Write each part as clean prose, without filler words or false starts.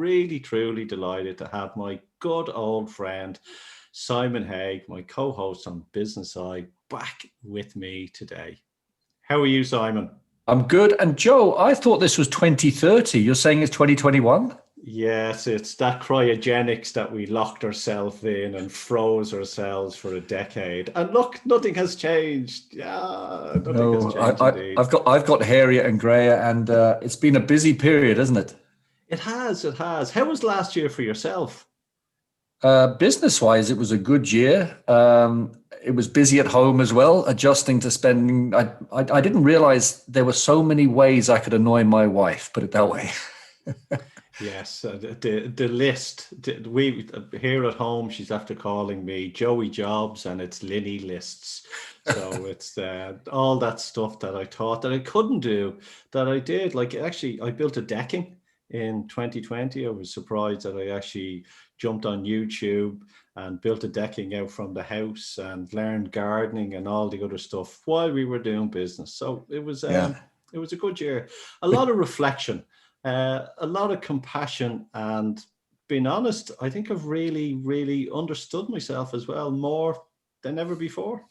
Really, truly delighted to have my good old friend, Simon Haigh, my co-host on Business Eye, back with me today. How are you, Simon? I'm good. And Joe, I thought this was 2030. You're saying it's 2021? Yes, it's that cryogenics that we locked ourselves in and froze ourselves for a decade. And look, nothing has changed. Yeah, nothing has No, changed indeed. I've got hairier and grayer, and it's been a busy period, hasn't it? It has, it has. How was last year for yourself? Business-wise, it was a good year. It was busy at home as well, adjusting to spending. I didn't realize there were so many ways I could annoy my wife. Put it that way. Yes, the list. We here at home, she's after calling me Joey Jobs, and it's Linny lists. So it's all that stuff that I thought that I couldn't do that I did. Like actually, I built a decking in 2020. I was surprised that I actually jumped on YouTube and built a decking out from the house and learned gardening and all the other stuff while we were doing business. So it was Yeah. it was a good year. A lot of reflection, a lot of compassion, and being honest, I think I've really, really understood myself as well more than ever before.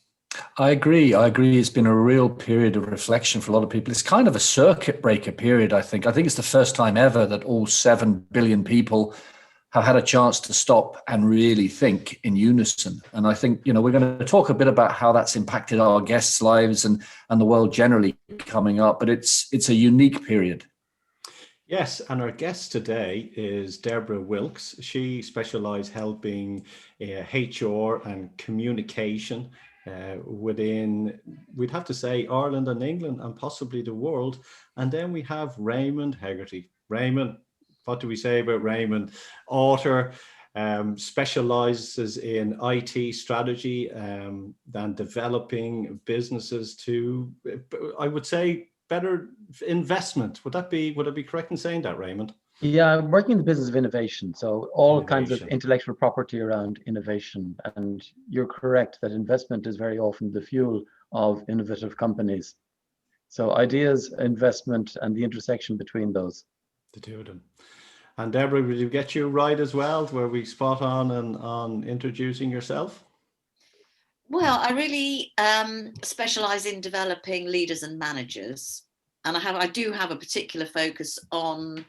I agree. I agree. It's been a real period of reflection for a lot of people. It's kind of a circuit breaker period, I think. I think it's the first time ever that all 7 billion people have had a chance to stop and really think in unison. And I think, we're going to talk a bit about how that's impacted our guests' lives and the world generally coming up. But it's a unique period. Yes, and our guest today is Deborah Wilkes. She specializes helping HR and communication within, we'd have to say, Ireland and England and possibly the world. And then we have Raymond Hegarty. Raymond, what do we say about Raymond? Author, specializes in IT strategy and developing businesses to, I would say, better investment. Would I be correct in saying that, Raymond? Yeah, I'm working in the business of innovation. So all kinds of Innovation. intellectual property around innovation. And you're correct that investment is very often the fuel of innovative companies. So ideas, investment, and the intersection between those. The two of them. And Deborah, will you get you right as well? Were we spot on introducing yourself? Well, I really specialize in developing leaders and managers. And I do have a particular focus on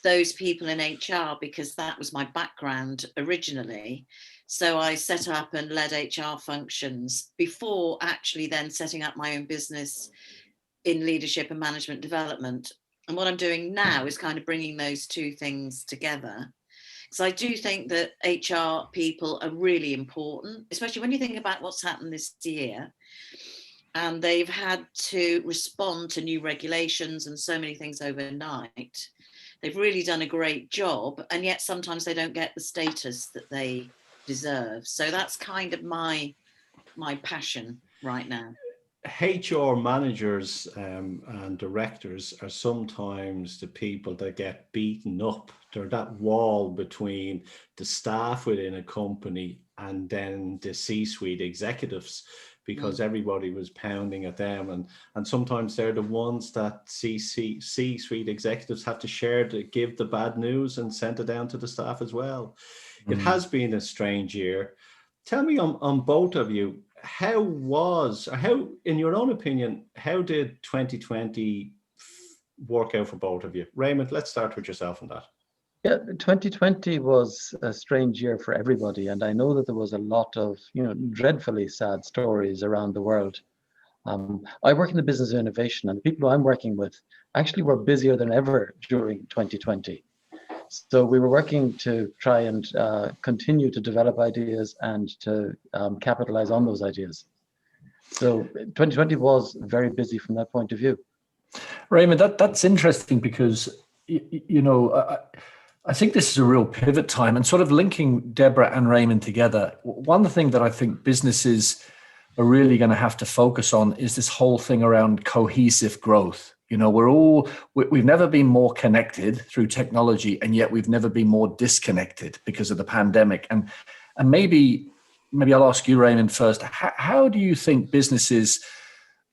those people in HR because that was my background originally. So I set up and led HR functions before actually then setting up my own business in leadership and management development. And what I'm doing now is kind of bringing those two things together. So I do think that HR people are really important, especially when you think about what's happened this year. And they've had to respond to new regulations and so many things overnight. They've really done a great job, and yet sometimes they don't get the status that they deserve. So that's kind of my passion right now. HR managers and directors are sometimes the people that get beaten up. They're that wall between the staff within a company and then the C-suite executives, because everybody was pounding at them. And sometimes they're the ones that C-suite executives have to share to give the bad news and send it down to the staff as well. It has been a strange year. Tell me on both of you, how, in your own opinion, how did 2020 work out for both of you? Raymond, let's start with yourself on that. Yeah, 2020 was a strange year for everybody. And I know that there was a lot of, dreadfully sad stories around the world. I work in the business of innovation, and the people I'm working with actually were busier than ever during 2020. So we were working to try and continue to develop ideas and to capitalize on those ideas. So 2020 was very busy from that point of view. Raymond, that's interesting because, I think this is a real pivot time, and sort of linking Deborah and Raymond together. One thing that I think businesses are really going to have to focus on is this whole thing around cohesive growth. We've never been more connected through technology, and yet we've never been more disconnected because of the pandemic. And maybe I'll ask you, Raymond, first. How do you think businesses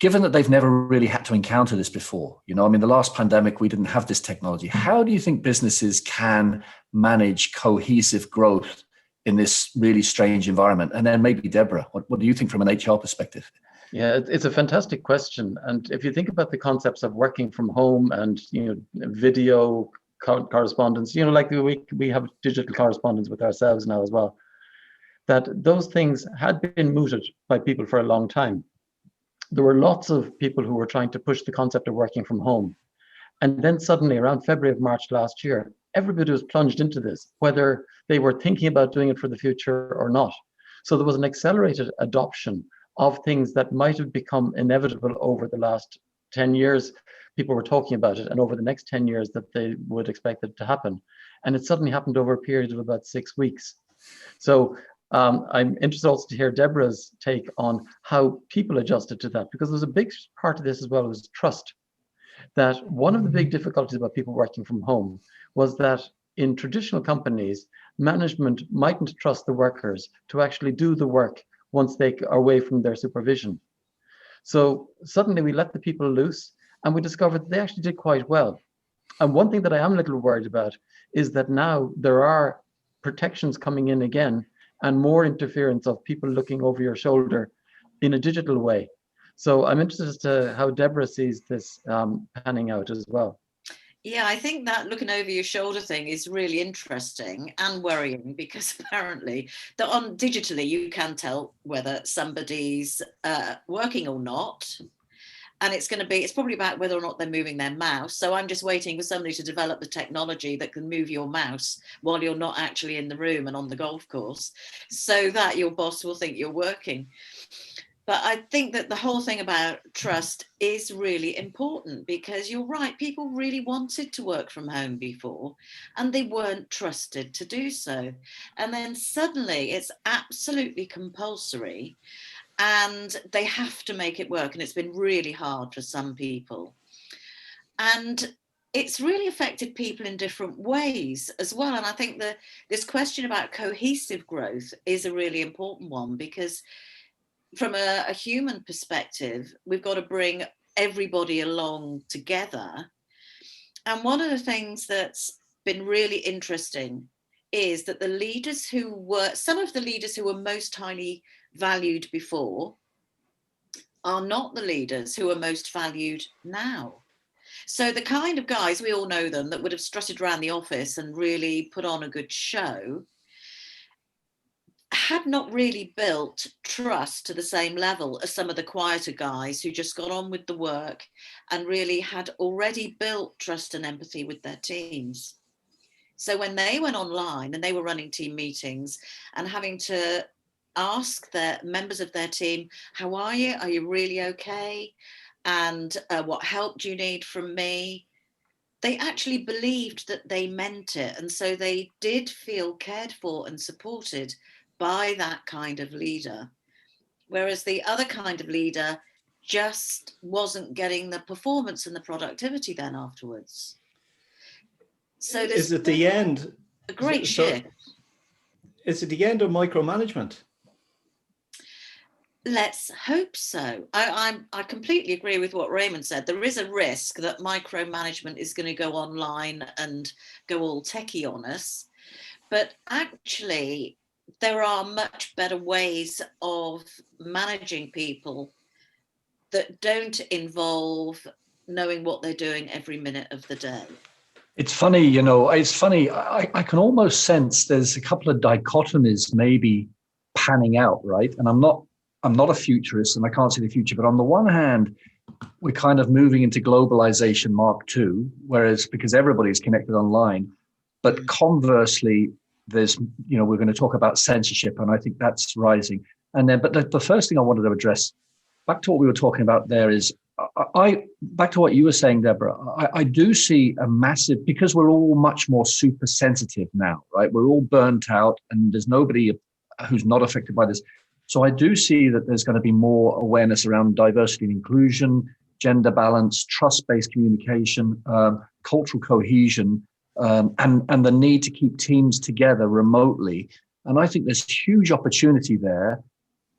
given that they've never really had to encounter this before, I mean, the last pandemic, we didn't have this technology. How do you think businesses can manage cohesive growth in this really strange environment? And then maybe Deborah, what do you think from an HR perspective? Yeah, it's a fantastic question. And if you think about the concepts of working from home and, video correspondence, like we have digital correspondence with ourselves now as well, that those things had been mooted by people for a long time. There were lots of people who were trying to push the concept of working from home. And then suddenly around February of March last year, everybody was plunged into this, whether they were thinking about doing it for the future or not. So there was an accelerated adoption of things that might have become inevitable over the last 10 years. People were talking about it, and over the next 10 years that they would expect it to happen. And it suddenly happened over a period of about 6 weeks. So I'm interested also to hear Deborah's take on how people adjusted to that, because there's a big part of this as well was trust. That one of the big difficulties about people working from home was that in traditional companies, management mightn't trust the workers to actually do the work once they are away from their supervision. So suddenly we let the people loose, and we discovered that they actually did quite well. And one thing that I am a little worried about is that now there are protections coming in again, and more interference of people looking over your shoulder in a digital way. So I'm interested as to how Deborah sees this panning out as well. Yeah, I think that looking over your shoulder thing is really interesting and worrying, because apparently that digitally you can tell whether somebody's working or not. And it's probably about whether or not they're moving their mouse. So I'm just waiting for somebody to develop the technology that can move your mouse while you're not actually in the room and on the golf course, so that your boss will think you're working. But I think that the whole thing about trust is really important, because you're right, people really wanted to work from home before and they weren't trusted to do so. And then suddenly it's absolutely compulsory and they have to make it work. And it's been really hard for some people. And it's really affected people in different ways as well. And I think that this question about cohesive growth is a really important one, because from a human perspective, we've got to bring everybody along together. And one of the things that's been really interesting is that some of the leaders who were most highly valued before are not the leaders who are most valued now. So the kind of guys, we all know them, that would have strutted around the office and really put on a good show, had not really built trust to the same level as some of the quieter guys who just got on with the work and really had already built trust and empathy with their teams. So when they went online and they were running team meetings and having to ask their members of their team, how are you? Are you really okay? And what help do you need from me? They actually believed that they meant it. And so they did feel cared for and supported by that kind of leader. Whereas the other kind of leader just wasn't getting the performance and the productivity then afterwards. So is it the end? A great shift. Is it the end of micromanagement? Let's hope so. I completely agree with what Raymond said. There is a risk that micromanagement is going to go online and go all techie on us. But actually, there are much better ways of managing people that don't involve knowing what they're doing every minute of the day. It's funny, I can almost sense there's a couple of dichotomies maybe panning out, right? And I'm not a futurist and I can't see the future, but on the one hand, we're kind of moving into globalization Mark II, whereas because everybody's connected online, but conversely, there's, we're going to talk about censorship, and I think that's rising. And then, but the first thing I wanted to address, back to what we were talking about there, is back to what you were saying, Deborah. I do see a massive, because we're all much more super sensitive now, right? We're all burnt out, and there's nobody who's not affected by this. So I do see that there's going to be more awareness around diversity and inclusion, gender balance, trust-based communication, cultural cohesion, and the need to keep teams together remotely. And I think there's huge opportunity there.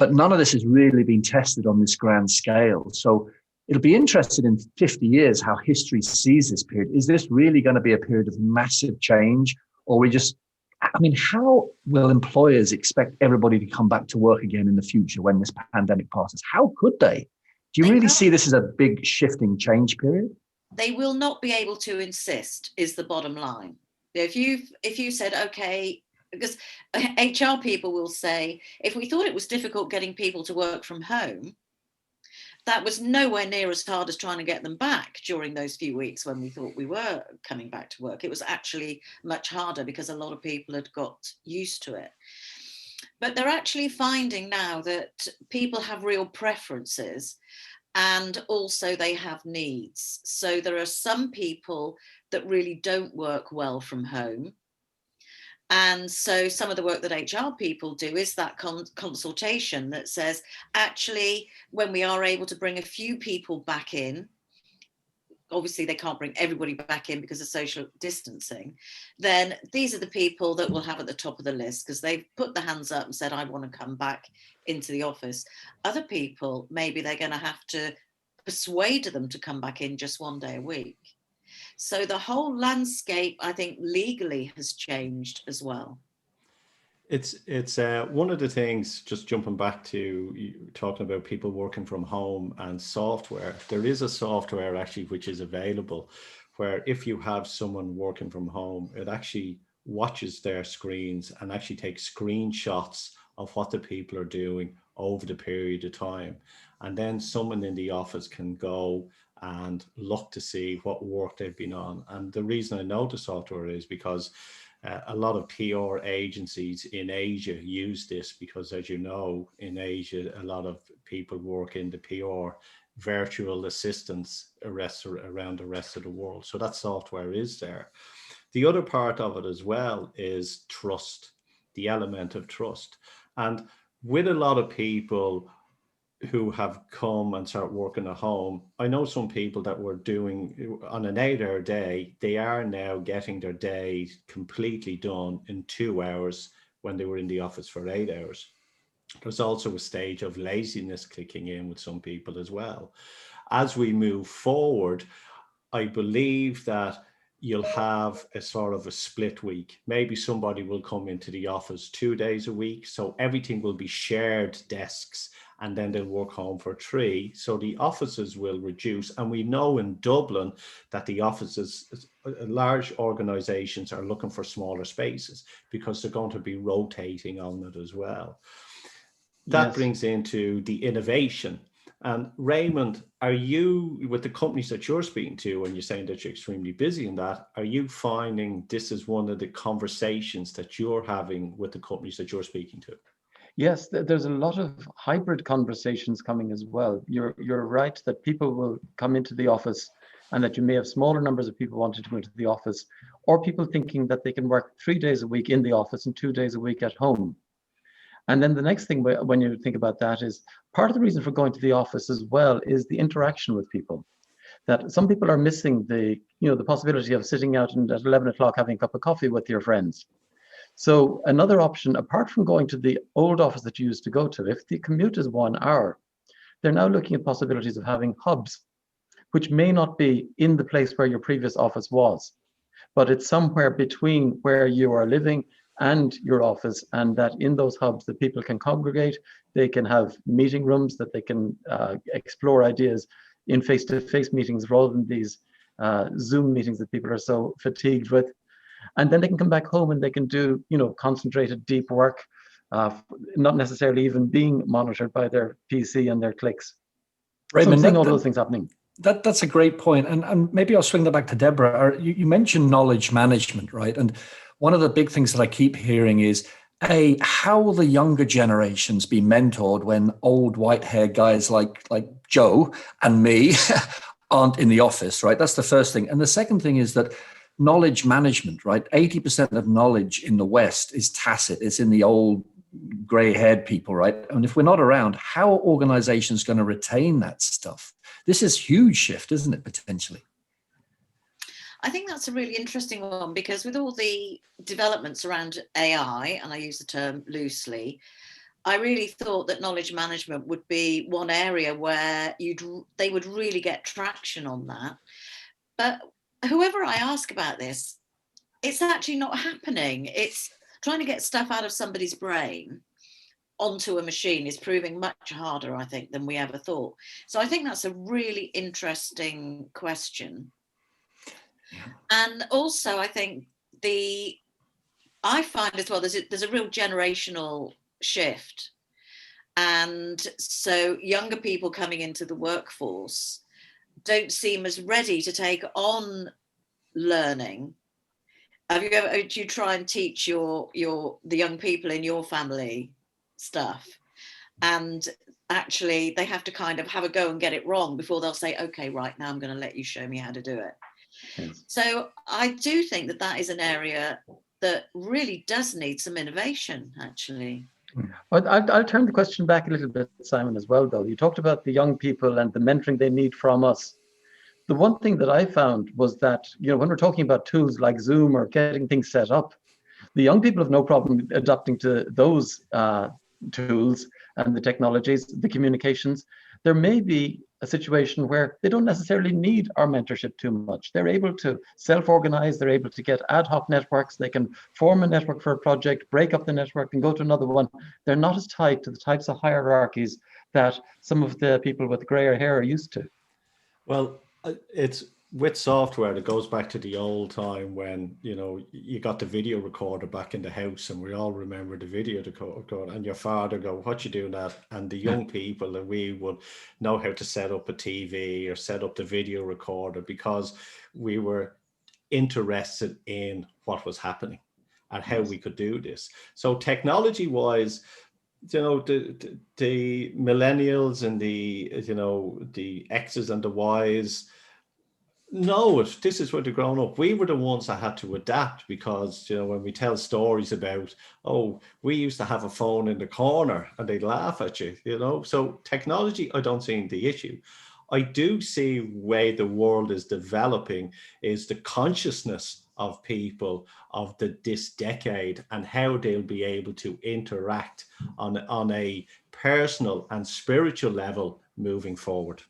but none of this has really been tested on this grand scale. So it'll be interesting in 50 years how history sees this period. Is this really going to be a period of massive change, or how will employers expect everybody to come back to work again in the future when this pandemic passes? How could they? Do you really see this as a big shifting change period? They will not be able to insist, is the bottom line. If you said, okay, because HR people will say, if we thought it was difficult getting people to work from home, that was nowhere near as hard as trying to get them back during those few weeks when we thought we were coming back to work. It was actually much harder because a lot of people had got used to it. But they're actually finding now that people have real preferences, and also they have needs. So there are some people that really don't work well from home. And so some of the work that HR people do is that consultation that says, actually, when we are able to bring a few people back in, obviously they can't bring everybody back in because of social distancing, then these are the people that we'll have at the top of the list because they've put their hands up and said, I want to come back into the office. Other people, maybe they're going to have to persuade them to come back in just one day a week. So the whole landscape, I think, legally has changed as well. It's one of the things, just jumping back to you talking about people working from home and software, there is a software actually which is available where if you have someone working from home, it actually watches their screens and actually takes screenshots of what the people are doing over the period of time. And then someone in the office can go and look to see what work they've been on. And the reason I know the software is because a lot of PR agencies in Asia use this because, as you know, in Asia, a lot of people work in the PR virtual assistants around the rest of the world. So that software is there. The other part of it as well is trust, the element of trust. And with a lot of people who have come and start working at home, I know some people that were doing on an 8-hour day, they are now getting their day completely done in 2 hours when they were in the office for 8 hours. There's also a stage of laziness kicking in with some people as well. As we move forward, I believe that you'll have a sort of a split week. Maybe somebody will come into the office 2 days a week. So everything will be shared desks, and then they'll work home for 3. So the offices will reduce. And we know in Dublin that the offices, large organizations are looking for smaller spaces because they're going to be rotating on it as well. That brings into the innovation. And Raymond, are you, with the companies that you're speaking to, and you're saying that you're extremely busy in that, are you finding this is one of the conversations that you're having with the companies that you're speaking to? Yes, there's a lot of hybrid conversations coming as well. You're right that people will come into the office and that you may have smaller numbers of people wanting to go into the office, or people thinking that they can work 3 days a week in the office and 2 days a week at home. And then the next thing when you think about that is part of the reason for going to the office as well is the interaction with people. That some people are missing the possibility of sitting out and at 11 o'clock having a cup of coffee with your friends. So another option, apart from going to the old office that you used to go to, if the commute is 1 hour, they're now looking at possibilities of having hubs, which may not be in the place where your previous office was, but it's somewhere between where you are living and your office, and that in those hubs that people can congregate, they can have meeting rooms, that they can explore ideas in face-to-face meetings rather than these Zoom meetings that people are so fatigued with. And then they can come back home and they can do, concentrated deep work, not necessarily even being monitored by their PC and their clicks. Raymond, so I'm seeing all those things happening. That's a great point. And maybe I'll swing that back to Deborah. You mentioned knowledge management, right? And one of the big things that I keep hearing is, how will the younger generations be mentored when old white-haired guys like Joe and me aren't in the office, right? That's the first thing. And the second thing is that knowledge management, right? 80% of knowledge in the West is tacit. It's in the old gray-haired people, right? And if we're not around, how are organizations going to retain that stuff? This is a huge shift, isn't it, potentially? I think that's a really interesting one, because with all the developments around AI, and I use the term loosely, I really thought that knowledge management would be one area where they would really get traction on that. But whoever I ask about this, it's actually not happening. It's trying to get stuff out of somebody's brain onto a machine is proving much harder, I think, than we ever thought. So I think that's a really interesting question. And also, I think I find as well, there's a real generational shift. And so younger people coming into the workforce don't seem as ready to take on learning. Do you try and teach the young people in your family stuff? And actually they have to kind of have a go and get it wrong before they'll say, okay, right, now I'm going to let you show me how to do it. Yes. So I do think that is an area that really does need some innovation, actually. Well, I'll turn the question back a little bit, Simon, as well, though. You talked about the young people and the mentoring they need from us. The one thing that I found was that, when we're talking about tools like Zoom or getting things set up, the young people have no problem adapting to those tools and the technologies, the communications. There may be a situation where they don't necessarily need our mentorship too much. They're able to self-organize, they're able to get ad hoc networks, they can form a network for a project, break up the network and go to another one. They're not as tied to the types of hierarchies that some of the people with grayer hair are used to. Well, it's with software that goes back to the old time when, you got the video recorder back in the house, and we all remember the video recorder, and your father go, what you doing that? And the young people, and we would know how to set up a TV or set up the video recorder because we were interested in what was happening and how we could do this. So technology wise, the millennials and the X's and the Y's know it. This is where they're growing up. We were the ones that had to adapt because, when we tell stories about, we used to have a phone in the corner and they'd laugh at you, So technology, I don't see the issue. I do see where the world is developing is the consciousness of people of this decade and how they'll be able to interact on a personal and spiritual level moving forward.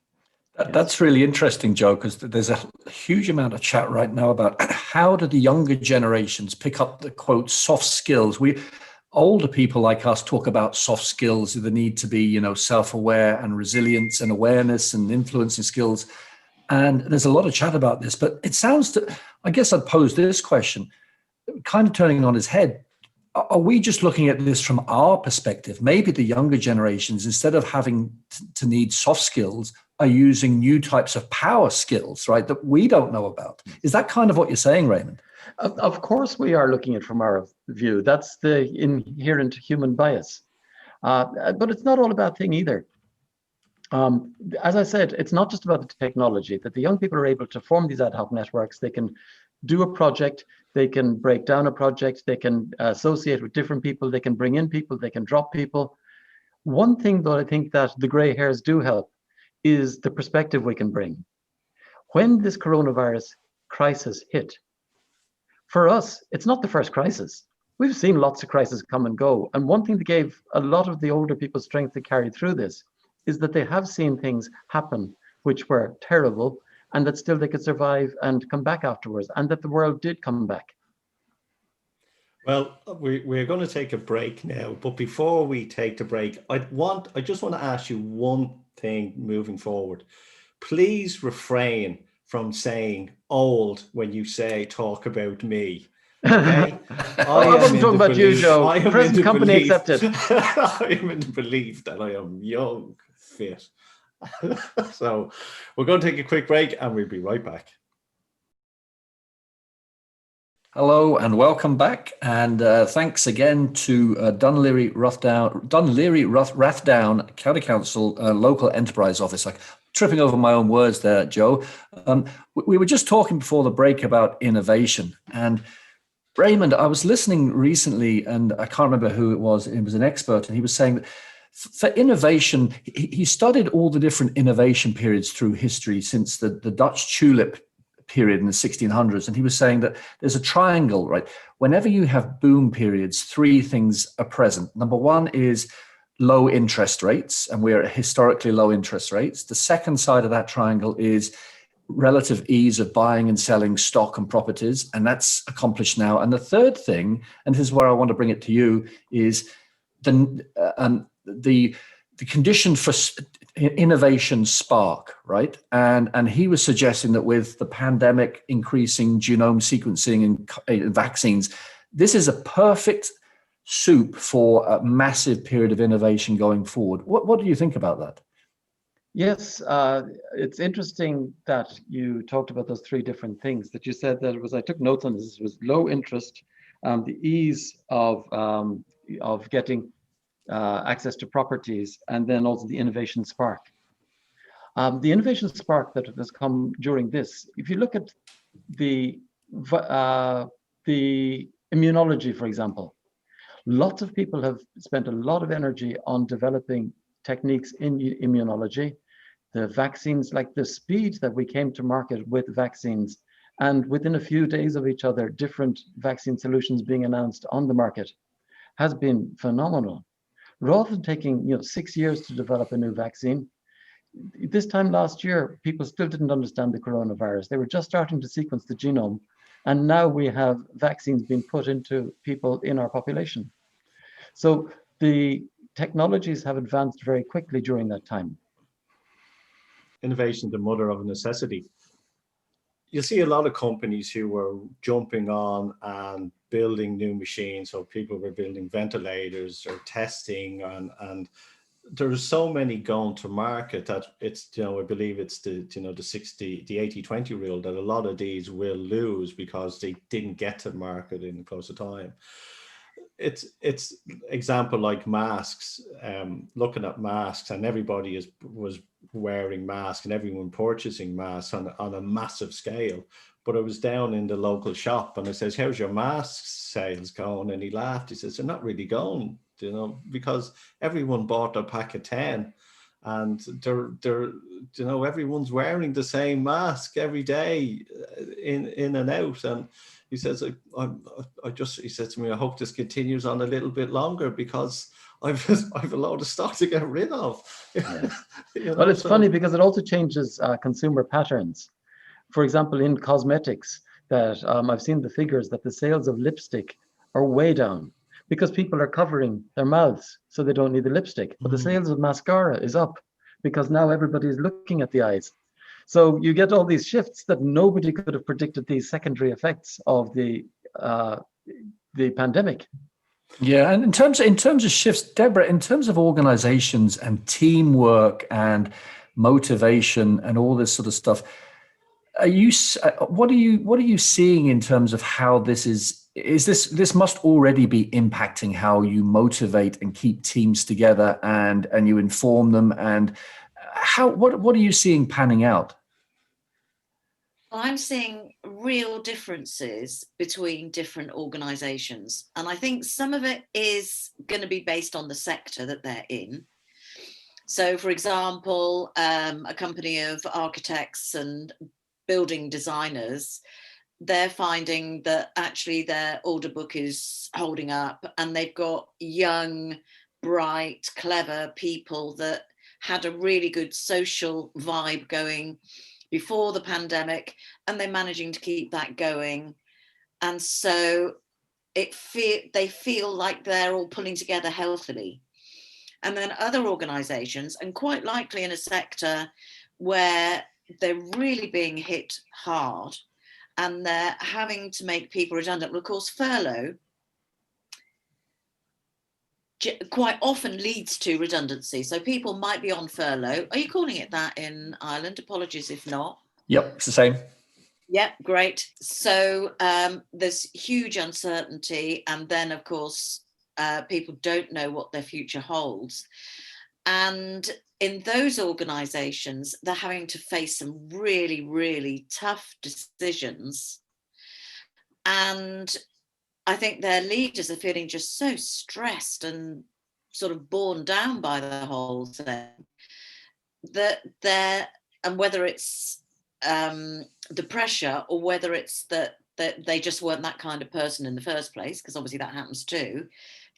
That's really interesting, Joe, because there's a huge amount of chat right now about how do the younger generations pick up the, quote, soft skills. Older people like us talk about soft skills, the need to be, self-aware and resilience and awareness and influencing skills. And there's a lot of chat about this, but it sounds I guess I'd pose this question, kind of turning on its head. Are we just looking at this from our perspective? Maybe the younger generations, instead of having to need soft skills, are using new types of power skills, right, that we don't know about. Is that kind of what you're saying, Raymond? Of course we are looking at it from our view. That's the inherent human bias. But it's not all a bad thing either. As I said, it's not just about the technology, that the young people are able to form these ad hoc networks. They can do a project, they can break down a project, they can associate with different people, they can bring in people, they can drop people. One thing that I think that the gray hairs do help is the perspective we can bring. When this coronavirus crisis hit, for us, it's not the first crisis. We've seen lots of crises come and go. And one thing that gave a lot of the older people strength to carry through this is that they have seen things happen which were terrible, and that still they could survive and come back afterwards, and that the world did come back. Well, we're going to take a break now, but before we take the break, I just want to ask you one thing moving forward. Please refrain from saying old when you talk about me. Okay? I wasn't talking about you, Joe. Present company accepted. I am in the belief that I am young, fit. So we're going to take a quick break and we'll be right back. Hello and welcome back, and thanks again to Dunleary Rathdown County Council Local Enterprise Office. I'm tripping over my own words there, Joe. We were just talking before the break about innovation, and Raymond, I was listening recently, and I can't remember who it was. It was an expert, and he was saying that for innovation, he studied all the different innovation periods through history since the Dutch tulip period in the 1600s. And he was saying that there's a triangle, right? Whenever you have boom periods, three things are present. Number one is low interest rates, and we're at historically low interest rates. The second side of that triangle is relative ease of buying and selling stock and properties, and that's accomplished now. And the third thing, and this is where I want to bring it to you, is the condition for innovation spark, right? And he was suggesting that with the pandemic, increasing genome sequencing and vaccines, this is a perfect soup for a massive period of innovation going forward. What do you think about that? Yes, it's interesting that you talked about those three different things that you said. That it was, I took notes on this, was low interest, the ease of getting access to properties, and then also the innovation spark. The innovation spark that has come during this, if you look at the immunology, for example, lots of people have spent a lot of energy on developing techniques in immunology. The vaccines, like the speed that we came to market with vaccines, and within a few days of each other, different vaccine solutions being announced on the market, has been phenomenal. Rather than taking 6 years to develop a new vaccine, this time last year, people still didn't understand the coronavirus. They were just starting to sequence the genome, and now we have vaccines being put into people in our population. So the technologies have advanced very quickly during that time. Innovation, the mother of necessity. You see a lot of companies who were jumping on and building new machines. So people were building ventilators or testing, and there's so many going to market that it's, I believe it's the 80-20 rule that a lot of these will lose because they didn't get to market in close to time. It's example like masks, looking at masks, and everybody was wearing masks and everyone purchasing masks on a massive scale. But I was down in the local shop and I says, "How's your mask sales going?" And he laughed. He says, "They're not really going, because everyone bought a pack of 10 and they're everyone's wearing the same mask every day in and out." And he says, he said to me, "I hope this continues on a little bit longer because I've a lot of stock to get rid of." Yeah. Well, it's funny because it also changes consumer patterns. For example, in cosmetics, that I've seen the figures that the sales of lipstick are way down because people are covering their mouths so they don't need the lipstick. But the sales of mascara is up because now everybody is looking at the eyes. So you get all these shifts that nobody could have predicted, these secondary effects of the pandemic. Yeah, and in terms of shifts, Deborah, in terms of organizations and teamwork and motivation and all this sort of stuff, what are you seeing in terms of how this must already be impacting how you motivate and keep teams together and you inform them, and what are you seeing panning out? Well, I'm seeing real differences between different organizations. And I think some of it is going to be based on the sector that they're in. So, for example, a company of architects and building designers, they're finding that actually their order book is holding up and they've got young, bright, clever people that had a really good social vibe going before the pandemic, and they're managing to keep that going. And so they feel like they're all pulling together healthily. And then other organizations, and quite likely in a sector where they're really being hit hard and they're having to make people redundant. Well, of course, furlough quite often leads to redundancy. So people might be on furlough. Are you calling it that in Ireland? Apologies if not. Yep, it's the same. Yeah, great. So there's huge uncertainty. And then, of course, people don't know what their future holds. And in those organizations, they're having to face some really, really tough decisions. And I think their leaders are feeling just so stressed and sort of borne down by the whole thing that and whether it's the pressure or whether it's that that they just weren't that kind of person in the first place, because obviously that happens too.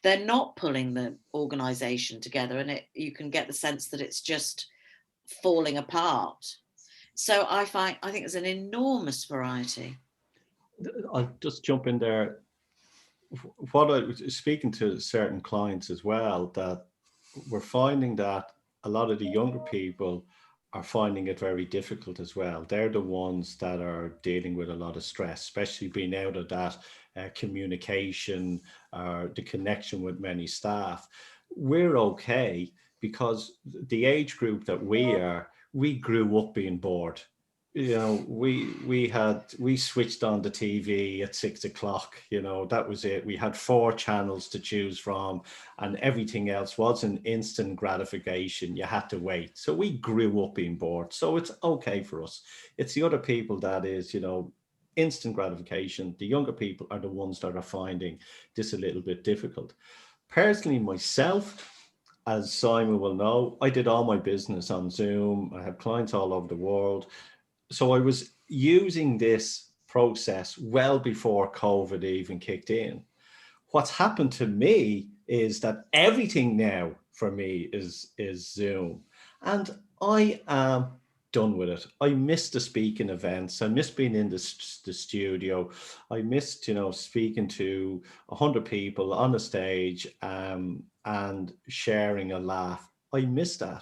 They're not pulling the organization together, and you can get the sense that it's just falling apart. So I think there's an enormous variety. I'll just jump in there. What I was speaking to certain clients as well, that we're finding that a lot of the younger people are finding it very difficult as well. They're the ones that are dealing with a lot of stress, especially being out of that communication or the connection with many staff. We're okay because the age group that we grew up being bored. You know, we switched on the TV at 6 o'clock, you know, that was it. We had 4 channels to choose from, and everything else was an instant gratification. You had to wait. So we grew up being bored. So it's okay for us. It's the other people that is, you know, instant gratification. The younger people are the ones that are finding this a little bit difficult. Personally, myself, as Simon will know, I did all my business on Zoom. I have clients all over the world. So I was using this process well before COVID even kicked in. What's happened to me is that everything now for me is Zoom. And I am done with it. I miss the speaking events. I miss being in the studio. I missed, you know, speaking to 100 people on a stage and sharing a laugh. I miss that.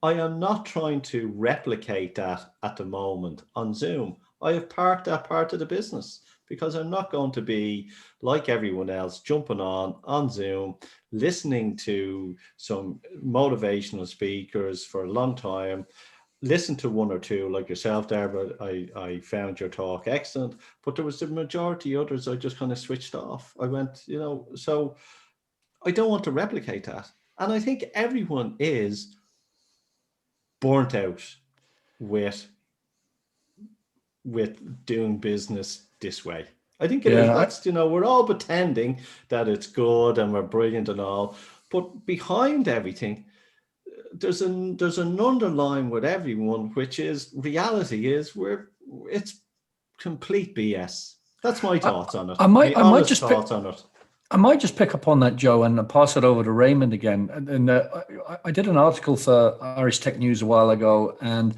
I am not trying to replicate that at the moment on Zoom. I have parked that part of the business because I'm not going to be like everyone else jumping on Zoom, listening to some motivational speakers for a long time. Listen to one or two like yourself, Deborah. I found your talk excellent, but there was the majority of others I just kind of switched off. I went, you know, so I don't want to replicate that. And I think everyone is burnt out with doing business this way. I think that's, you know, we're all pretending that it's good and we're brilliant and all, but behind everything, there's an underlying with everyone, which is reality is it's complete BS. That's my thoughts on it. I might just pick up on that, Joe, and pass it over to Raymond again. And I did an article for Irish Tech News a while ago, and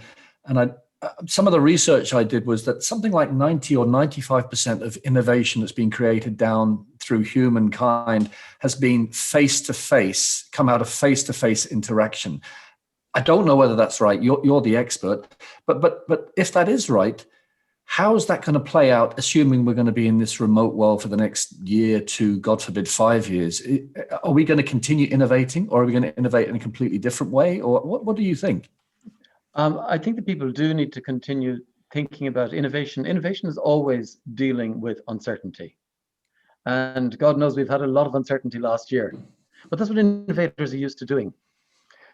some of the research I did was that something like 90 or 95% of innovation that's been created down through humankind has been face-to-face, come out of face-to-face interaction. I don't know whether that's right. You're the expert, but if that is right, how is that going to play out, assuming we're going to be in this remote world for the next year to, God forbid, 5 years? Are we going to continue innovating, or are we going to innovate in a completely different way? Or what do you think? I think that people do need to continue thinking about innovation. Innovation is always dealing with uncertainty. And God knows we've had a lot of uncertainty last year. But that's what innovators are used to doing.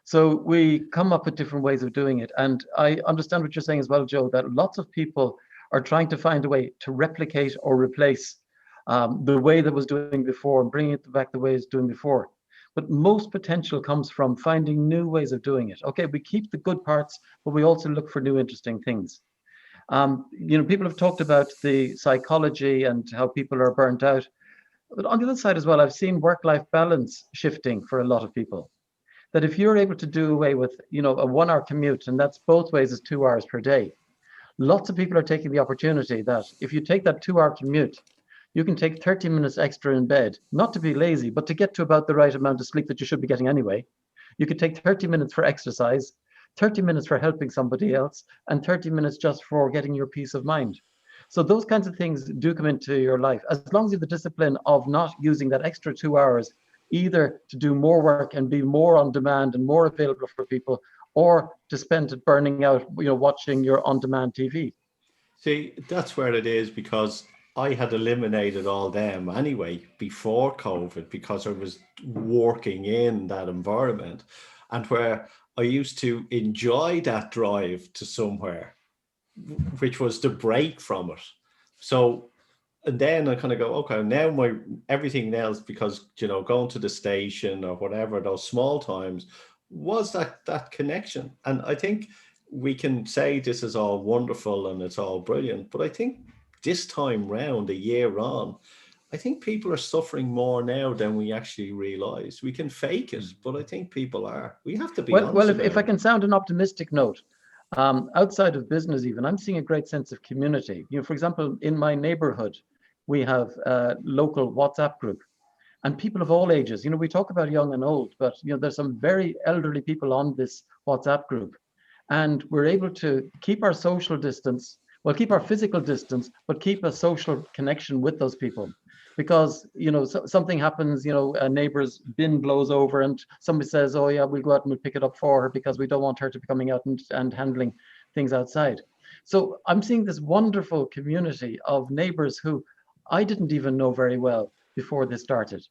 So we come up with different ways of doing it. And I understand what you're saying as well, Joe, that lots of people are trying to find a way to replicate or replace the way that was doing before and bringing it back the way it's doing before. But most potential comes from finding new ways of doing it. Okay, we keep the good parts, but we also look for new interesting things. You know, people have talked about the psychology and how people are burnt out. But on the other side as well, I've seen work-life balance shifting for a lot of people. That if you're able to do away with, you know, a 1 hour commute, and that's both ways is 2 hours per day, lots of people are taking the opportunity that if you take that 2 hour commute, you can take 30 minutes extra in bed, not to be lazy, but to get to about the right amount of sleep that you should be getting anyway. You could take 30 minutes for exercise, 30 minutes for helping somebody else, and 30 minutes just for getting your peace of mind. So those kinds of things do come into your life, as long as you have the discipline of not using that extra 2 hours either to do more work and be more on demand and more available for people, or to spend it burning out, you know, watching your on-demand TV. See, that's where it is, because I had eliminated all them anyway before COVID, because I was working in that environment, and where I used to enjoy that drive to somewhere, which was the break from it. So, and then I kind of go, okay, now my everything else, because, you know, going to the station or whatever, those small times was that connection. And I think we can say this is all wonderful and it's all brilliant, but I think this time round, a year on, I think people are suffering more now than we actually realize. We can fake it, but I think people are. We have to be honest Well, about if I it. can sound an optimistic note, outside of business even, I'm seeing a great sense of community. You know, for example, in my neighborhood, we have a local WhatsApp group, and people of all ages. You know, we talk about young and old, but you know, there's some very elderly people on this WhatsApp group, and we're able to keep our social distance, well, keep our physical distance, but keep a social connection with those people. Because you know, something happens, you know, a neighbor's bin blows over and somebody says, oh yeah, we'll go out and we'll pick it up for her because we don't want her to be coming out and handling things outside. So I'm seeing this wonderful community of neighbors who I didn't even know very well before this started.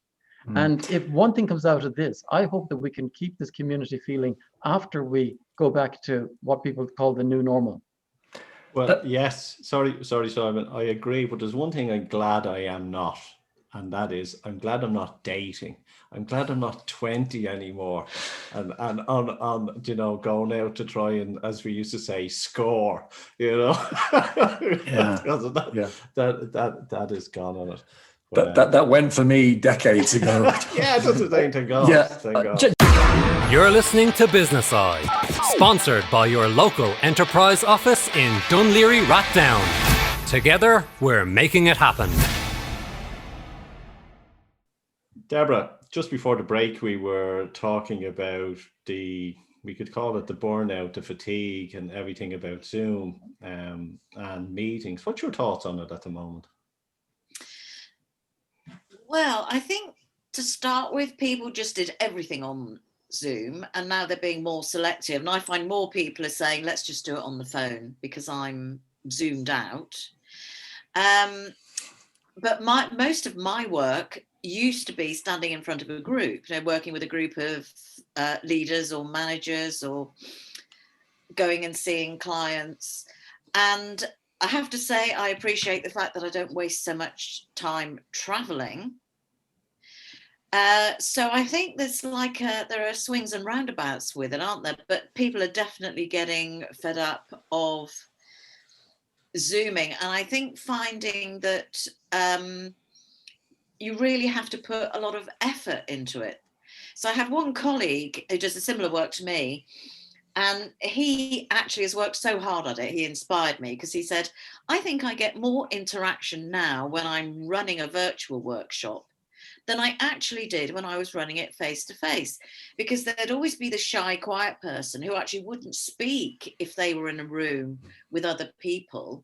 And if one thing comes out of this, I hope that we can keep this community feeling after we go back to what people call the new normal. Well, yes, sorry, Simon, I agree. But there's one thing I'm glad I am not, and that is I'm glad I'm not dating. I'm glad I'm not 20 anymore, and on you know, going out to try and, as we used to say, score. You know, because of that, that is gone on it. That went for me decades ago. Yeah, that's the thing to go. You're listening to Business Side, sponsored by your local enterprise office in Dunleary Rathdown. Together, we're making it happen. Deborah, just before the break, we were talking about we could call it the burnout, the fatigue, and everything about Zoom and meetings. What's your thoughts on it at the moment? Well, I think to start with, people just did everything on Zoom, and now they're being more selective. And I find more people are saying, let's just do it on the phone because I'm zoomed out. But most of my work used to be standing in front of a group, you know, working with a group of leaders or managers, or going and seeing clients. And I have to say, I appreciate the fact that I don't waste so much time traveling. So I think there's like there are swings and roundabouts with it, aren't there? But people are definitely getting fed up of Zooming. And I think finding that you really have to put a lot of effort into it. So I have one colleague who does a similar work to me, and he actually has worked so hard at it. He inspired me because he said, I think I get more interaction now when I'm running a virtual workshop than I actually did when I was running it face to face, because there'd always be the shy, quiet person who actually wouldn't speak if they were in a room with other people.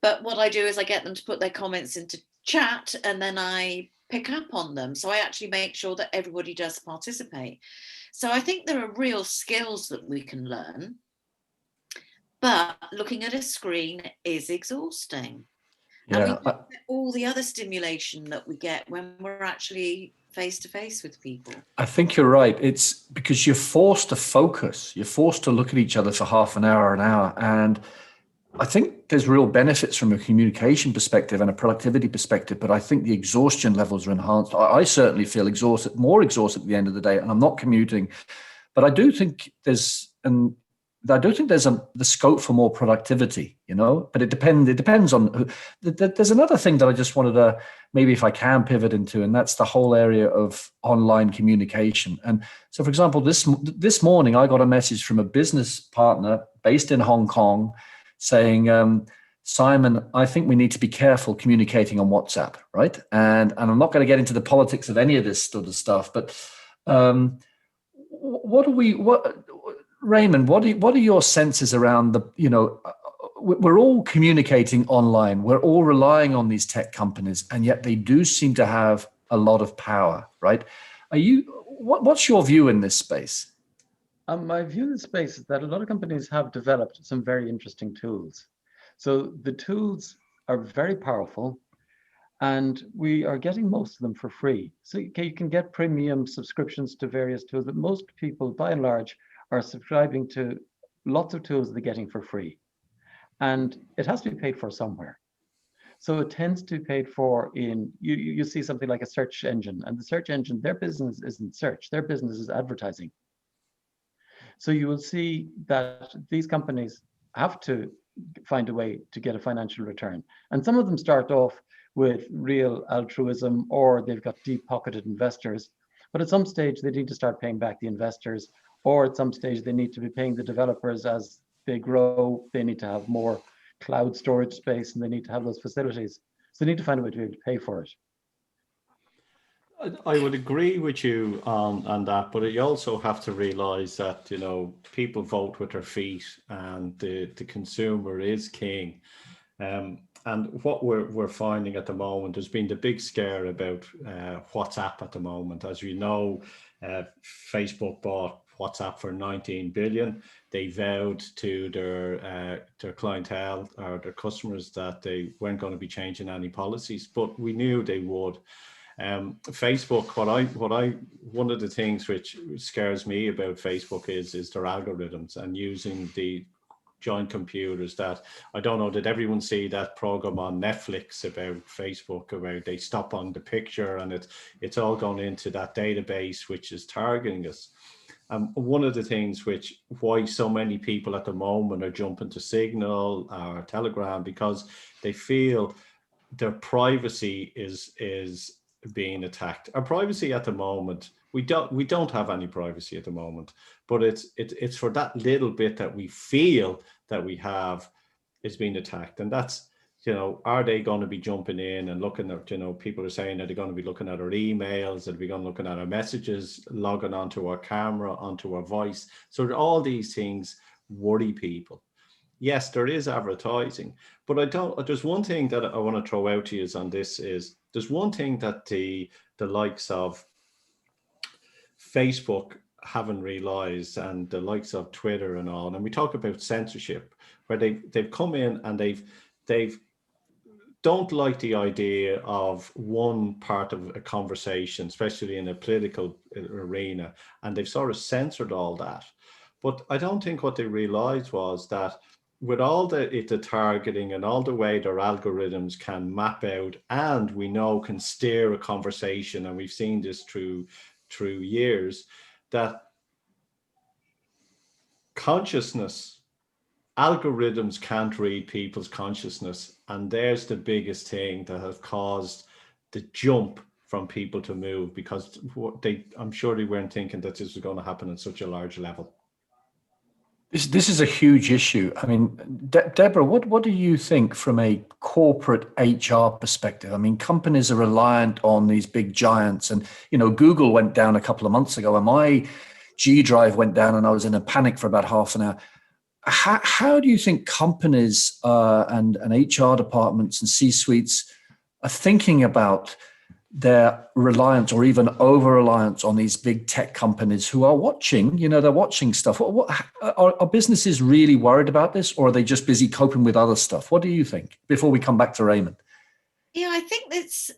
But what I do is I get them to put their comments into chat, and then I pick up on them. So I actually make sure that everybody does participate. So I think there are real skills that we can learn, but looking at a screen is exhausting. And we don't get all the other stimulation that we get when we're actually face to face with people. I think you're right. It's because you're forced to focus. You're forced to look at each other for half an hour, and I think there's real benefits from a communication perspective and a productivity perspective, but I think the exhaustion levels are enhanced. I certainly feel more exhausted at the end of the day, and I'm not commuting. But I do think there's the scope for more productivity, you know, but it depends on there's another thing that I just wanted to, maybe if I can pivot into, and that's the whole area of online communication. And so, for example, this morning, I got a message from a business partner based in Hong Kong saying, Simon, I think we need to be careful communicating on WhatsApp, right? And I'm not going to get into the politics of any of this sort of stuff, but Raymond, what are your senses around we're all communicating online. We're all relying on these tech companies, and yet they do seem to have a lot of power, right? What's your view in this space? My view in this space is that a lot of companies have developed some very interesting tools. So the tools are very powerful, and we are getting most of them for free. So you can get premium subscriptions to various tools, but most people, by and large, are subscribing to lots of tools they're getting for free. And it has to be paid for somewhere. So it tends to be paid for in, you see something like a search engine, and the search engine, their business isn't search, their business is advertising. So you will see that these companies have to find a way to get a financial return. And some of them start off with real altruism, or they've got deep-pocketed investors. But at some stage, they need to start paying back the investors, or at some stage, they need to be paying the developers as they grow. They need to have more cloud storage space, and they need to have those facilities. So they need to find a way to be able to pay for it. I would agree with you on that, but you also have to realize that, you know, people vote with their feet, and the consumer is king. And what we're finding at the moment, there's been the big scare about WhatsApp at the moment. As you know, Facebook bought WhatsApp for 19 billion. They vowed to their clientele or their customers that they weren't going to be changing any policies, but we knew they would. Facebook, one of the things which scares me about Facebook is their algorithms and using the joint computers. That, I don't know, did everyone see that program on Netflix about Facebook, about they stop on the picture and it's all gone into that database which is targeting us. One of the things why so many people at the moment are jumping to Signal or Telegram, because they feel their privacy is being attacked. Our privacy at the moment, we don't have any privacy at the moment, but it's for that little bit that we feel that we have is being attacked. And that's, you know, are they going to be jumping in and looking at, you know, people are saying that they're going to be looking at our emails, that we're going to be looking at our messages, logging onto our camera, onto our voice. So all these things worry people. Yes, there is advertising, but there's one thing that I want to throw out to you on this is, there's one thing that the likes of Facebook haven't realized, and the likes of Twitter and all, and we talk about censorship, where they've come in and they've don't like the idea of one part of a conversation, especially in a political arena, and they've sort of censored all that. But I don't think what they realized was that with all the targeting and all the way their algorithms can map out, and we know can steer a conversation, and we've seen this through years, that consciousness, algorithms can't read people's consciousness, and there's the biggest thing that has caused the jump from people to move, because I'm sure they weren't thinking that this was going to happen at such a large level. This is a huge issue. I mean, Deborah, what do you think from a corporate HR perspective? I mean, companies are reliant on these big giants, and, you know, Google went down a couple of months ago, and my G drive went down, and I was in a panic for about half an hour. How do you think companies and HR departments and C-suites are thinking about their reliance or even over-reliance on these big tech companies who are watching, you know, they're watching stuff? Are businesses really worried about this, or are they just busy coping with other stuff? What do you think, before we come back to Raymond? Yeah, I think that's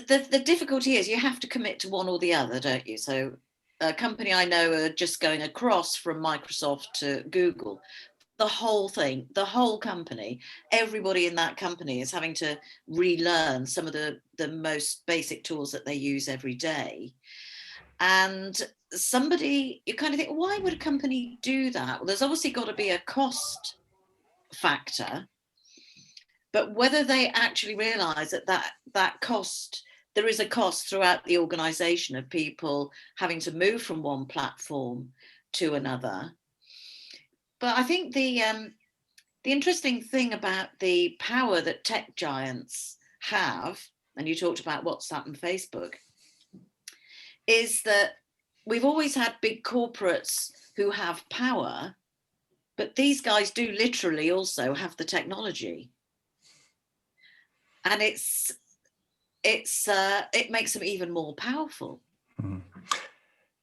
the difficulty is you have to commit to one or the other, don't you? So a company I know are just going across from Microsoft to Google. The whole thing, the whole company, everybody in that company is having to relearn some of the most basic tools that they use every day. And you kind of think, why would a company do that? Well, there's obviously got to be a cost factor, but whether they actually realize that cost, there is a cost throughout the organization of people having to move from one platform to another. But I think the interesting thing about the power that tech giants have, and you talked about WhatsApp and Facebook, is that we've always had big corporates who have power, but these guys do literally also have the technology, and it makes them even more powerful. Mm.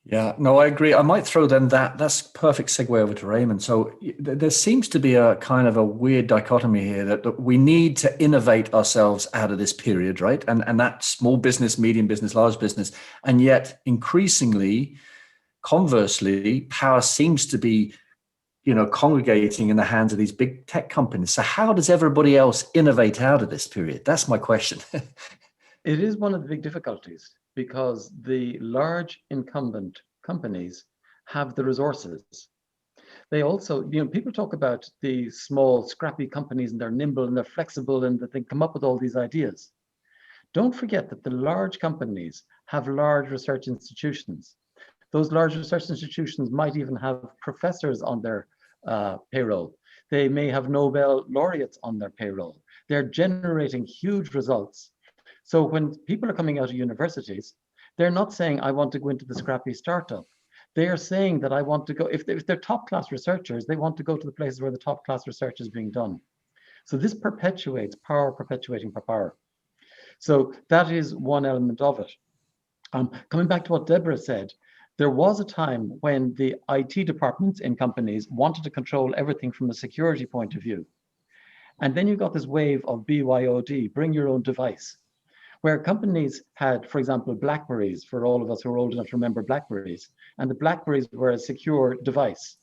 Yeah, no, I agree. I might throw then that's a perfect segue over to Raymond. So there seems to be a kind of a weird dichotomy here that we need to innovate ourselves out of this period, right? And that's small business, medium business, large business. And yet increasingly, conversely, power seems to be, you know, congregating in the hands of these big tech companies. So how does everybody else innovate out of this period? That's my question. It is one of the big difficulties, because the large incumbent companies have the resources. they also, people talk about the small, scrappy companies and they're nimble and they're flexible and that they come up with all these ideas. Don't forget that the large companies have large research institutions. Those large research institutions might even have professors on their payroll. They may have Nobel laureates on their payroll. They're generating huge results. So when people are coming out of universities, they're not saying, I want to go into the scrappy startup. They are saying that I want to go, if they're top class researchers, they want to go to the places where the top class research is being done. So this perpetuates power, perpetuating power. So that is one element of it. Coming back to what Deborah said, there was a time when the IT departments in companies wanted to control everything from a security point of view. And then you got this wave of BYOD, bring your own device, where companies had, for example, Blackberries, for all of us who are old enough to remember Blackberries, and the Blackberries were a secure device.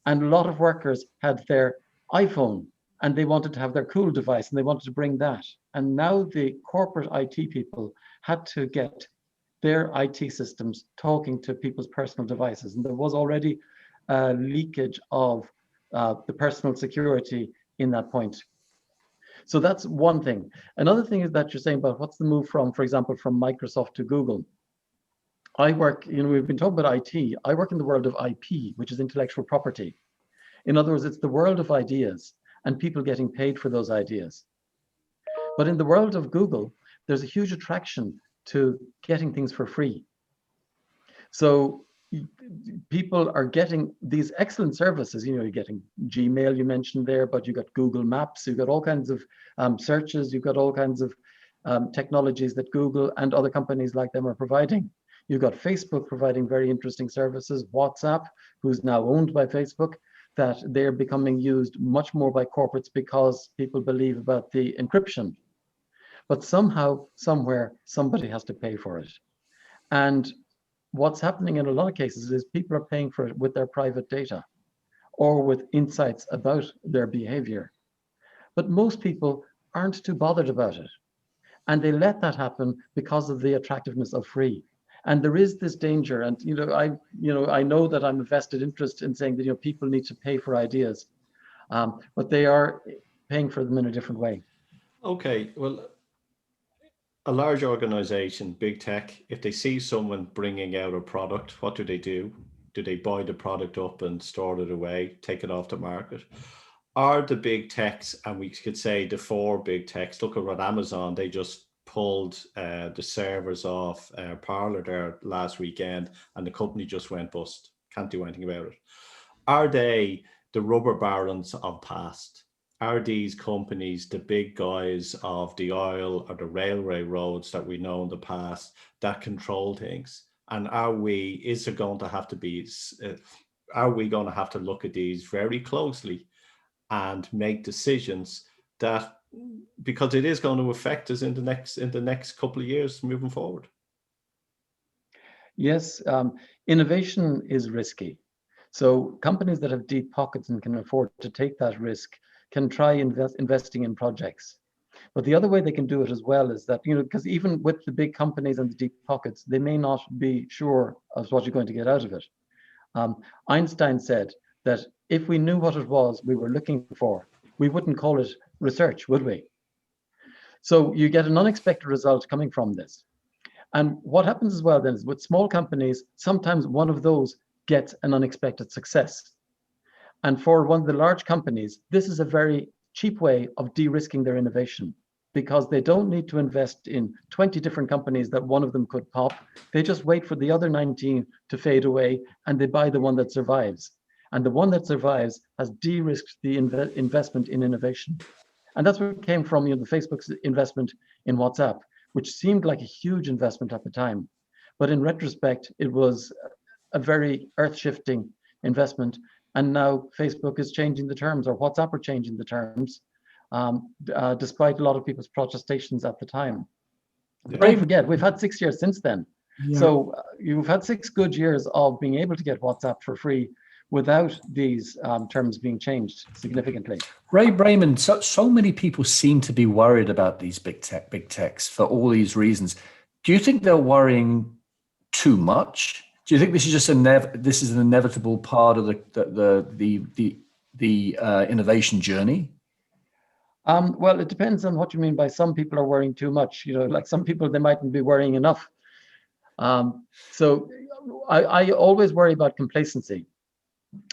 And a lot of workers had their iPhone, and they wanted to have their cool device, and they wanted to bring that. And now the corporate IT people had to get their IT systems talking to people's personal devices. And there was already a leakage of the personal security in that point. So that's one thing. Another thing is that you're saying about what's the move from, for example, from Microsoft to Google. I work, we've been talking about IT. I work in the world of IP, which is intellectual property. In other words, it's the world of ideas and people getting paid for those ideas. But in the world of Google, there's a huge attraction to getting things for free. So people are getting these excellent services. You're getting Gmail, you mentioned there, but you've got Google Maps, you've got all kinds of searches, you've got all kinds of technologies that Google and other companies like them are providing. You've got Facebook providing very interesting services, WhatsApp, who's now owned by Facebook, that they're becoming used much more by corporates because people believe about the encryption. But somehow, somewhere, somebody has to pay for it. And what's happening in a lot of cases is people are paying for it with their private data or with insights about their behavior. But most people aren't too bothered about it. And they let that happen because of the attractiveness of free. And there is this danger, and I know that I'm a vested interest in saying that people need to pay for ideas, but they are paying for them in a different way. Okay, well, a large organization, big tech, if they see someone bringing out a product, what do? Do they buy the product up and store it away, take it off the market? Are the big techs, and we could say the four big techs, look at what Amazon, they just pulled the servers off Parler there last weekend, and the company just went bust. Can't do anything about it. Are they the rubber barons of past? Are these companies the big guys of the oil or the railway roads that we know in the past that control things? And are we going to have to look at these very closely and make decisions that, because it is going to affect us in the next couple of years moving forward? Yes, innovation is risky. So companies that have deep pockets and can afford to take that risk can try investing in projects. But the other way they can do it as well is that, because even with the big companies and the deep pockets, they may not be sure of what you're going to get out of it. Einstein said that if we knew what it was we were looking for, we wouldn't call it research, would we? So you get an unexpected result coming from this. And what happens as well then is with small companies, sometimes one of those gets an unexpected success. And for one of the large companies, this is a very cheap way of de-risking their innovation, because they don't need to invest in 20 different companies that one of them could pop. They just wait for the other 19 to fade away and they buy the one that survives. And the one that survives has de-risked the investment in innovation. And that's what came from the Facebook's investment in WhatsApp, which seemed like a huge investment at the time. But in retrospect, it was a very earth-shifting investment. And now Facebook is changing the terms, or WhatsApp are changing the terms, despite a lot of people's protestations at the time. But don't forget, we've had 6 years since then. Yeah. So you've had 6 good years of being able to get WhatsApp for free without these terms being changed significantly. Raymond, so many people seem to be worried about these big techs for all these reasons. Do you think they're worrying too much? Do you think this is just this is an inevitable part of the innovation journey? Well, it depends on what you mean by some people are worrying too much. Like some people, they mightn't be worrying enough. So I always worry about complacency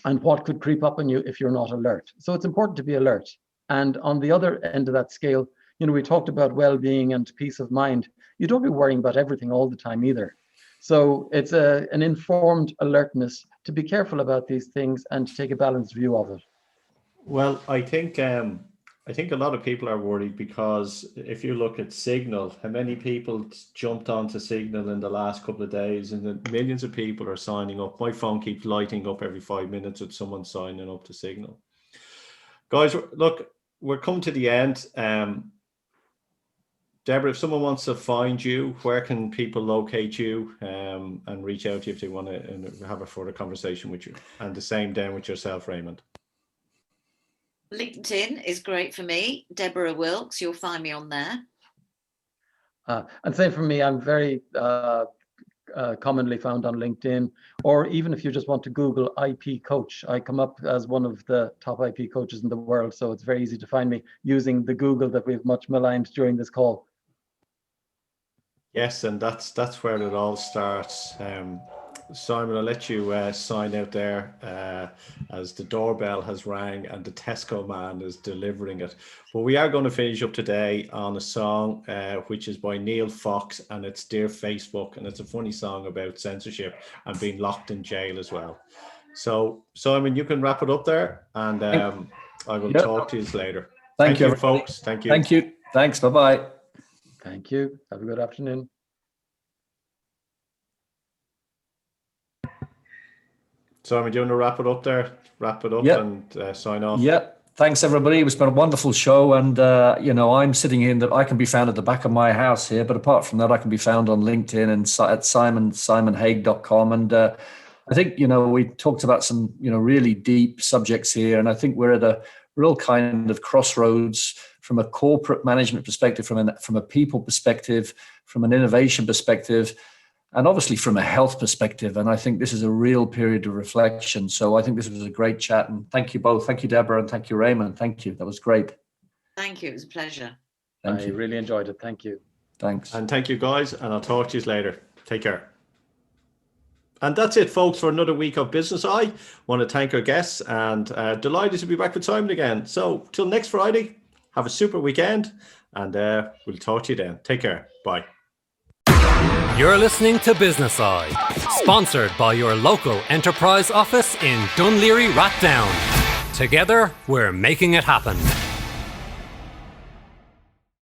and what could creep up on you if you're not alert. So it's important to be alert. And on the other end of that scale, we talked about well-being and peace of mind. You don't be worrying about everything all the time either. So it's an informed alertness to be careful about these things and to take a balanced view of it. Well, I think a lot of people are worried because if you look at Signal, how many people jumped onto Signal in the last couple of days, and then millions of people are signing up. My phone keeps lighting up every 5 minutes with someone signing up to Signal. Guys, look, we're coming to the end. Deborah, if someone wants to find you, where can people locate you and reach out to you if they want to have a further conversation with you? And the same down with yourself, Raymond. LinkedIn is great for me. Deborah Wilkes, you'll find me on there. And same for me. I'm very commonly found on LinkedIn, or even if you just want to Google IP coach, I come up as one of the top IP coaches in the world. So it's very easy to find me using the Google that we've much maligned during this call. Yes, and that's where it all starts. Simon, I'll let you sign out there as the doorbell has rang and the Tesco man is delivering it. But we are going to finish up today on a song which is by Neil Fox, and it's Dear Facebook, and it's a funny song about censorship and being locked in jail as well. So, Simon, you can wrap it up there, and I will talk to you later. Thank you, folks. Thank you. Thank you. Thanks. Bye-bye. Thank you. Have a good afternoon. Simon, do you want to wrap it up there? Wrap it up and sign off. Yeah. Thanks, everybody. It was been a wonderful show. And, I'm sitting in that I can be found at the back of my house here. But apart from that, I can be found on LinkedIn and at simonhaigh.com. And I think, we talked about some, really deep subjects here. And I think we're at a real kind of crossroads from a corporate management perspective, from a people perspective, from an innovation perspective, and obviously from a health perspective. And I think this is a real period of reflection. So I think this was a great chat. And thank you both. Thank you, Deborah, and thank you, Raymond. Thank you. That was great. Thank you. It was a pleasure. I really enjoyed it. Thank you. Thanks. And thank you, guys. And I'll talk to you later. Take care. And that's it, folks, for another week of Business Eye. Want to thank our guests and delighted to be back with Simon again. So till next Friday, have a super weekend, and we'll talk to you then. Take care. Bye. You're listening to Business Eye, sponsored by your local enterprise office in Dunleary Rathdown. Together, we're making it happen.